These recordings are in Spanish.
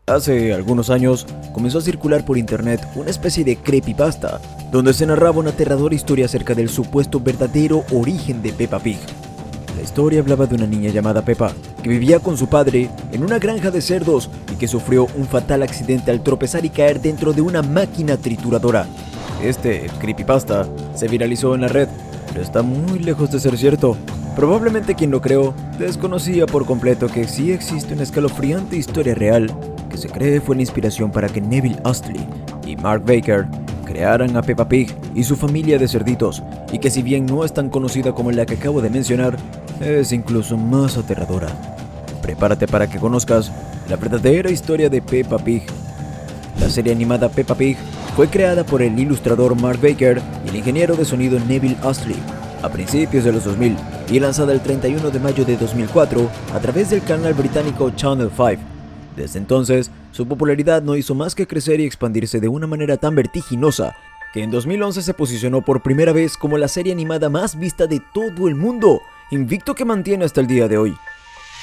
Hace algunos años comenzó a circular por internet una especie de creepypasta, donde se narraba una aterradora historia acerca del supuesto verdadero origen de Peppa Pig. La historia hablaba de una niña llamada Peppa, que vivía con su padre en una granja de cerdos y que sufrió un fatal accidente al tropezar y caer dentro de una máquina trituradora. Este creepypasta se viralizó en la red, pero está muy lejos de ser cierto. Probablemente quien lo creó desconocía por completo que sí existe una escalofriante historia real que se cree fue la inspiración para que Neville Astley y Mark Baker crearan a Peppa Pig y su familia de cerditos, y que si bien no es tan conocida como la que acabo de mencionar, es incluso más aterradora. Prepárate para que conozcas la verdadera historia de Peppa Pig. La serie animada Peppa Pig fue creada por el ilustrador Mark Baker y el ingeniero de sonido Neville Astley a principios de los 2000 y lanzada el 31 de mayo de 2004 a través del canal británico Channel 5. Desde entonces, su popularidad no hizo más que crecer y expandirse de una manera tan vertiginosa que en 2011 se posicionó por primera vez como la serie animada más vista de todo el mundo, invicto que mantiene hasta el día de hoy.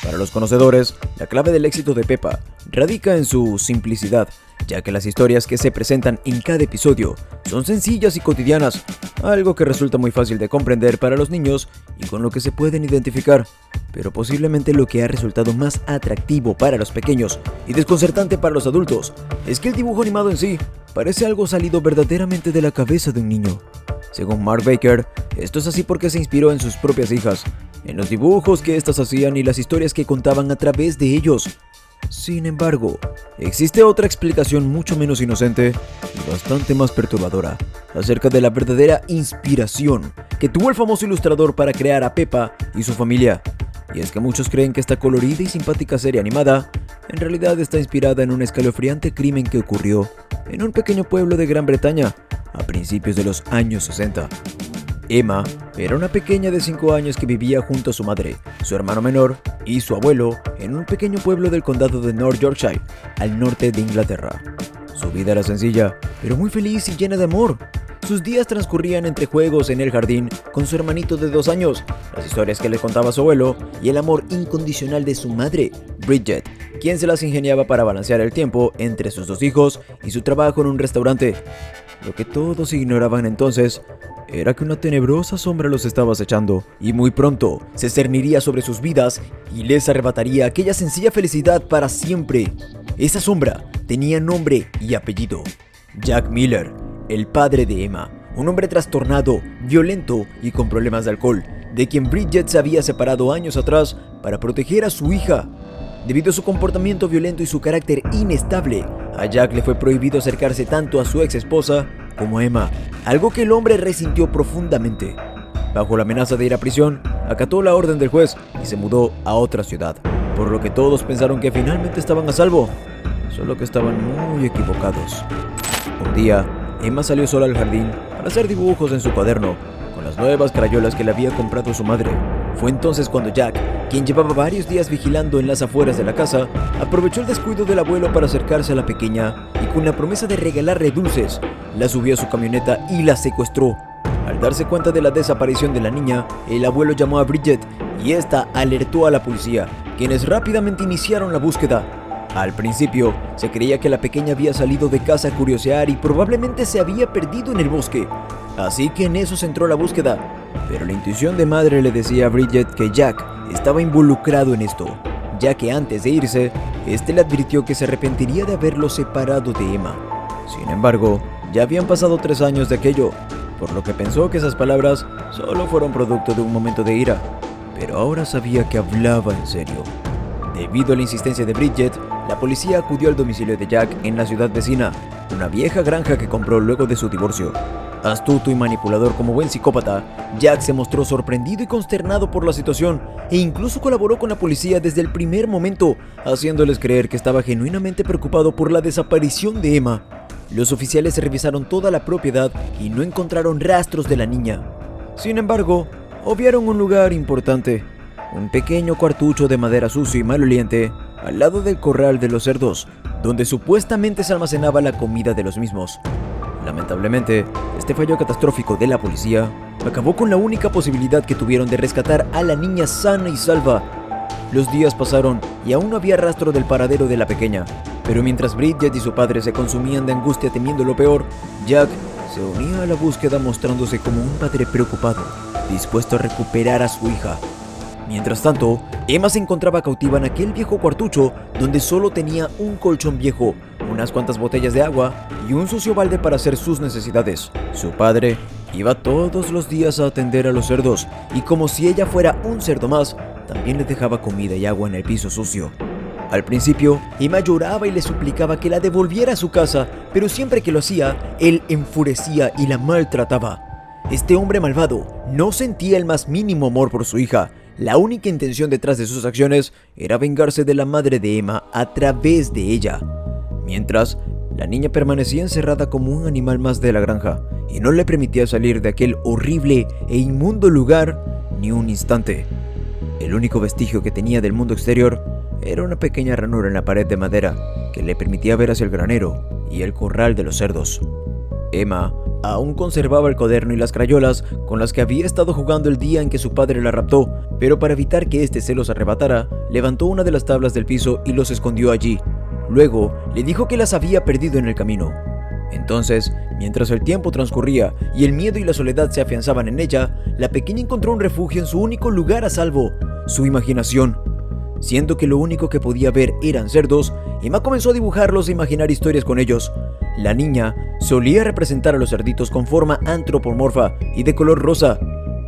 Para los conocedores, la clave del éxito de Peppa radica en su simplicidad, ya que las historias que se presentan en cada episodio son sencillas y cotidianas, algo que resulta muy fácil de comprender para los niños y con lo que se pueden identificar. Pero posiblemente lo que ha resultado más atractivo para los pequeños y desconcertante para los adultos es que el dibujo animado en sí parece algo salido verdaderamente de la cabeza de un niño. Según Mark Baker, esto es así porque se inspiró en sus propias hijas, en los dibujos que éstas hacían y las historias que contaban a través de ellos. Sin embargo, existe otra explicación mucho menos inocente y bastante más perturbadora acerca de la verdadera inspiración que tuvo el famoso ilustrador para crear a Peppa y su familia. Y es que muchos creen que esta colorida y simpática serie animada en realidad está inspirada en un escalofriante crimen que ocurrió en un pequeño pueblo de Gran Bretaña a principios de los años 60. Emma era una pequeña de 5 años que vivía junto a su madre, su hermano menor y su abuelo en un pequeño pueblo del condado de North Yorkshire, al norte de Inglaterra. Su vida era sencilla, pero muy feliz y llena de amor. Sus días transcurrían entre juegos en el jardín con su hermanito de 2 años, las historias que le contaba su abuelo y el amor incondicional de su madre, Bridget, quien se las ingeniaba para balancear el tiempo entre sus 2 hijos y su trabajo en un restaurante. Lo que todos ignoraban entonces era que una tenebrosa sombra los estaba acechando y muy pronto se cerniría sobre sus vidas y les arrebataría aquella sencilla felicidad para siempre. Esa sombra tenía nombre y apellido: Jack Miller, el padre de Emma, un hombre trastornado, violento y con problemas de alcohol, de quien Bridget se había separado años atrás para proteger a su hija. Debido a su comportamiento violento y su carácter inestable, a Jack le fue prohibido acercarse tanto a su ex esposa como a Emma, algo que el hombre resintió profundamente. Bajo la amenaza de ir a prisión, acató la orden del juez y se mudó a otra ciudad, por lo que todos pensaron que finalmente estaban a salvo, solo que estaban muy equivocados. Un día, Emma salió sola al jardín para hacer dibujos en su cuaderno, con las nuevas crayolas que le había comprado su madre. Fue entonces cuando Jack, quien llevaba varios días vigilando en las afueras de la casa, aprovechó el descuido del abuelo para acercarse a la pequeña y con la promesa de regalarle dulces, la subió a su camioneta y la secuestró. Al darse cuenta de la desaparición de la niña, el abuelo llamó a Bridget y esta alertó a la policía, quienes rápidamente iniciaron la búsqueda. Al principio, se creía que la pequeña había salido de casa a curiosear y probablemente se había perdido en el bosque, así que en eso se entró la búsqueda. Pero la intuición de madre le decía a Bridget que Jack estaba involucrado en esto, ya que antes de irse, este le advirtió que se arrepentiría de haberlo separado de Emma. Sin embargo, ya habían pasado 3 años de aquello, por lo que pensó que esas palabras solo fueron producto de un momento de ira, pero ahora sabía que hablaba en serio. Debido a la insistencia de Bridget, la policía acudió al domicilio de Jack en la ciudad vecina, una vieja granja que compró luego de su divorcio. Astuto y manipulador como buen psicópata, Jack se mostró sorprendido y consternado por la situación e incluso colaboró con la policía desde el primer momento, haciéndoles creer que estaba genuinamente preocupado por la desaparición de Emma. Los oficiales revisaron toda la propiedad y no encontraron rastros de la niña. Sin embargo, obviaron un lugar importante: un pequeño cuartucho de madera sucio y maloliente al lado del corral de los cerdos, donde supuestamente se almacenaba la comida de los mismos. Lamentablemente, este fallo catastrófico de la policía acabó con la única posibilidad que tuvieron de rescatar a la niña sana y salva. Los días pasaron y aún no había rastro del paradero de la pequeña, Pero mientras Bridget y su padre se consumían de angustia temiendo lo peor, Jack se unía a la búsqueda mostrándose como un padre preocupado, dispuesto a recuperar a su hija. Mientras tanto, Emma se encontraba cautiva en aquel viejo cuartucho donde solo tenía un colchón viejo, unas cuantas botellas de agua y un sucio balde para hacer sus necesidades. Su padre iba todos los días a atender a los cerdos y, como si ella fuera un cerdo más, también le dejaba comida y agua en el piso sucio. Al principio, Emma lloraba y le suplicaba que la devolviera a su casa, pero siempre que lo hacía, él enfurecía y la maltrataba. Este hombre malvado no sentía el más mínimo amor por su hija. La única intención detrás de sus acciones era vengarse de la madre de Emma a través de ella. Mientras, la niña permanecía encerrada como un animal más de la granja y no le permitía salir de aquel horrible e inmundo lugar ni un instante. El único vestigio que tenía del mundo exterior era una pequeña ranura en la pared de madera que le permitía ver hacia el granero y el corral de los cerdos. Emma aún conservaba el cuaderno y las crayolas con las que había estado jugando el día en que su padre la raptó, pero para evitar que éste se los arrebatara, levantó una de las tablas del piso y los escondió allí. Luego le dijo que las había perdido en el camino. Entonces, mientras el tiempo transcurría y el miedo y la soledad se afianzaban en ella, la pequeña encontró un refugio en su único lugar a salvo, su imaginación. Siendo que lo único que podía ver eran cerdos, Emma comenzó a dibujarlos e imaginar historias con ellos. La niña solía representar a los cerditos con forma antropomorfa y de color rosa.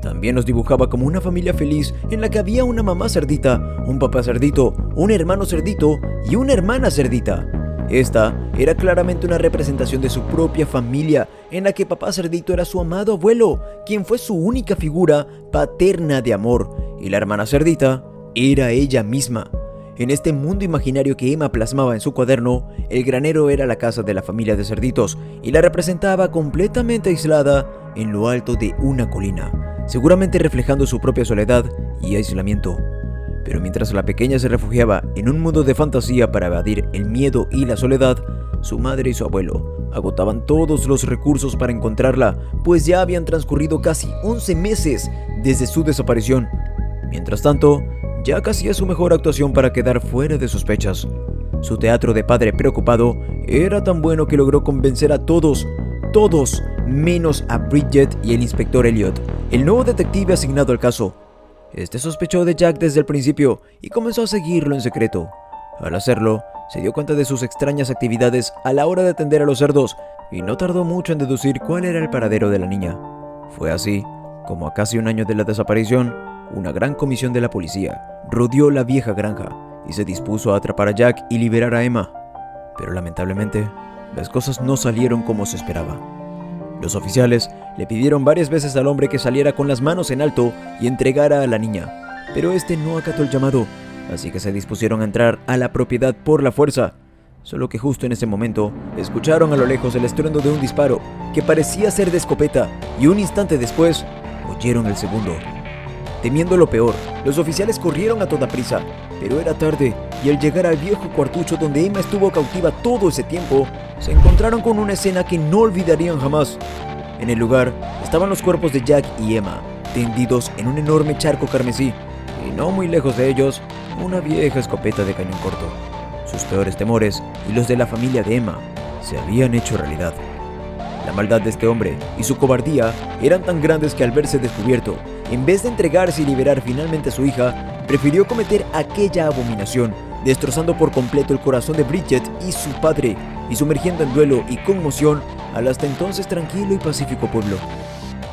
También los dibujaba como una familia feliz en la que había una mamá cerdita, un papá cerdito, un hermano cerdito y una hermana cerdita. Esta era claramente una representación de su propia familia, en la que papá cerdito era su amado abuelo, quien fue su única figura paterna de amor, y la hermana cerdita era ella misma. En este mundo imaginario que Emma plasmaba en su cuaderno, el granero era la casa de la familia de cerditos y la representaba completamente aislada en lo alto de una colina, seguramente reflejando su propia soledad y aislamiento. Pero mientras la pequeña se refugiaba en un mundo de fantasía para evadir el miedo y la soledad, su madre y su abuelo agotaban todos los recursos para encontrarla, pues ya habían transcurrido casi 11 meses desde su desaparición. Mientras tanto, Jack hacía su mejor actuación para quedar fuera de sospechas. Su teatro de padre preocupado era tan bueno que logró convencer a todos, menos a Bridget y el inspector Elliot, el nuevo detective asignado al caso. Este sospechó de Jack desde el principio y comenzó a seguirlo en secreto. Al hacerlo, se dio cuenta de sus extrañas actividades a la hora de atender a los cerdos y no tardó mucho en deducir cuál era el paradero de la niña. Fue así como, a casi un año de la desaparición, una gran comisión de la policía rodeó la vieja granja y se dispuso a atrapar a Jack y liberar a Emma. Pero lamentablemente, las cosas no salieron como se esperaba. Los oficiales le pidieron varias veces al hombre que saliera con las manos en alto y entregara a la niña, pero este no acató el llamado, así que se dispusieron a entrar a la propiedad por la fuerza. Solo que justo en ese momento, escucharon a lo lejos el estruendo de un disparo que parecía ser de escopeta, y un instante después, oyeron el segundo. Temiendo lo peor, los oficiales corrieron a toda prisa, pero era tarde, y al llegar al viejo cuartucho donde Emma estuvo cautiva todo ese tiempo, se encontraron con una escena que no olvidarían jamás. En el lugar estaban los cuerpos de Jack y Emma, tendidos en un enorme charco carmesí, y no muy lejos de ellos, una vieja escopeta de cañón corto. Sus peores temores y los de la familia de Emma se habían hecho realidad. La maldad de este hombre y su cobardía eran tan grandes que, al verse descubierto, en vez de entregarse y liberar finalmente a su hija, prefirió cometer aquella abominación, destrozando por completo el corazón de Bridget y su padre, y sumergiendo en duelo y conmoción al hasta entonces tranquilo y pacífico pueblo.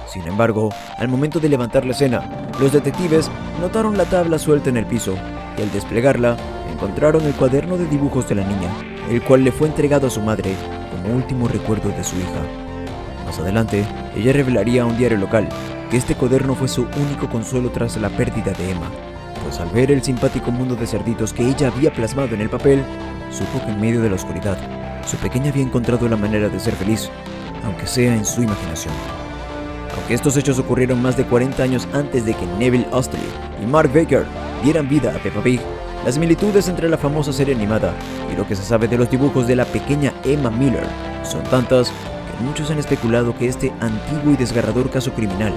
Sin embargo, al momento de levantar la escena, los detectives notaron la tabla suelta en el piso, y al desplegarla, encontraron el cuaderno de dibujos de la niña, el cual le fue entregado a su madre como último recuerdo de su hija. Más adelante, ella revelaría a un diario local que este cuaderno fue su único consuelo tras la pérdida de Emma, pues al ver el simpático mundo de cerditos que ella había plasmado en el papel, supo que en medio de la oscuridad, su pequeña había encontrado la manera de ser feliz, aunque sea en su imaginación. Aunque estos hechos ocurrieron más de 40 años antes de que Neville Osterley y Mark Baker dieran vida a Peppa Pig, las similitudes entre la famosa serie animada y lo que se sabe de los dibujos de la pequeña Emma Miller son tantas que muchos han especulado que este antiguo y desgarrador caso criminal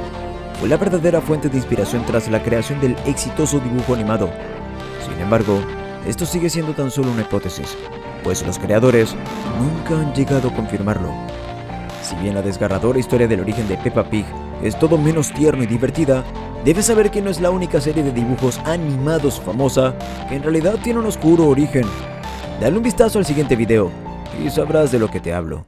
fue la verdadera fuente de inspiración tras la creación del exitoso dibujo animado. Sin embargo, esto sigue siendo tan solo una hipótesis, pues los creadores nunca han llegado a confirmarlo. Si bien la desgarradora historia del origen de Peppa Pig es todo menos tierno y divertida, debes saber que no es la única serie de dibujos animados famosa que en realidad tiene un oscuro origen. Dale un vistazo al siguiente video y sabrás de lo que te hablo.